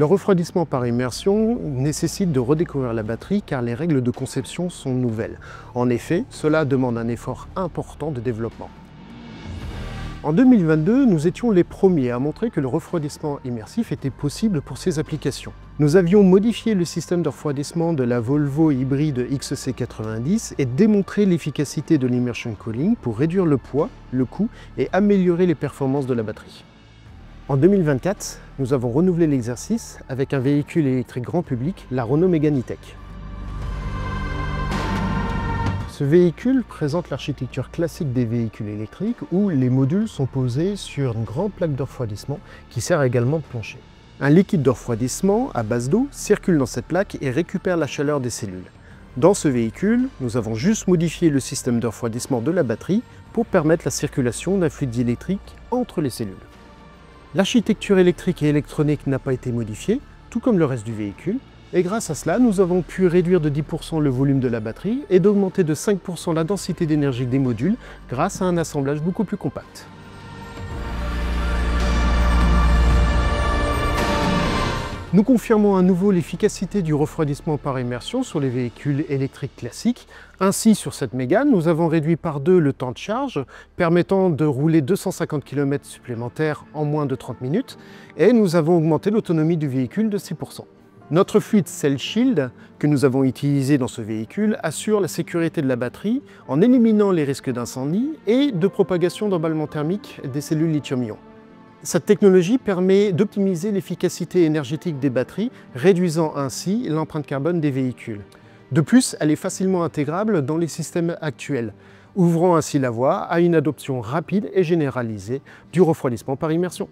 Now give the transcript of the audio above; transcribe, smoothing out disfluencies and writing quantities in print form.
Le refroidissement par immersion nécessite de redécouvrir la batterie car les règles de conception sont nouvelles. En effet, cela demande un effort important de développement. En 2022, nous étions les premiers à montrer que le refroidissement immersif était possible pour ces applications. Nous avions modifié le système de refroidissement de la Volvo hybride XC90 et démontré l'efficacité de l'immersion cooling pour réduire le poids, le coût et améliorer les performances de la batterie. En 2024, nous avons renouvelé l'exercice avec un véhicule électrique grand public, la Renault Mégane E-Tech. Ce véhicule présente l'architecture classique des véhicules électriques où les modules sont posés sur une grande plaque de refroidissement qui sert également de plancher. Un liquide de refroidissement à base d'eau circule dans cette plaque et récupère la chaleur des cellules. Dans ce véhicule, nous avons juste modifié le système de refroidissement de la batterie pour permettre la circulation d'un fluide électrique entre les cellules. L'architecture électrique et électronique n'a pas été modifiée, tout comme le reste du véhicule. Et grâce à cela, nous avons pu réduire de 10% le volume de la batterie et d'augmenter de 5% la densité d'énergie des modules grâce à un assemblage beaucoup plus compact. Nous confirmons à nouveau l'efficacité du refroidissement par immersion sur les véhicules électriques classiques. Ainsi, sur cette Mégane, nous avons réduit par 2 le temps de charge, permettant de rouler 250 km supplémentaires en moins de 30 minutes, et nous avons augmenté l'autonomie du véhicule de 6%. Notre fluide Cell Shield, que nous avons utilisé dans ce véhicule, assure la sécurité de la batterie en éliminant les risques d'incendie et de propagation d'emballement thermique des cellules lithium-ion. Cette technologie permet d'optimiser l'efficacité énergétique des batteries, réduisant ainsi l'empreinte carbone des véhicules. De plus, elle est facilement intégrable dans les systèmes actuels, ouvrant ainsi la voie à une adoption rapide et généralisée du refroidissement par immersion.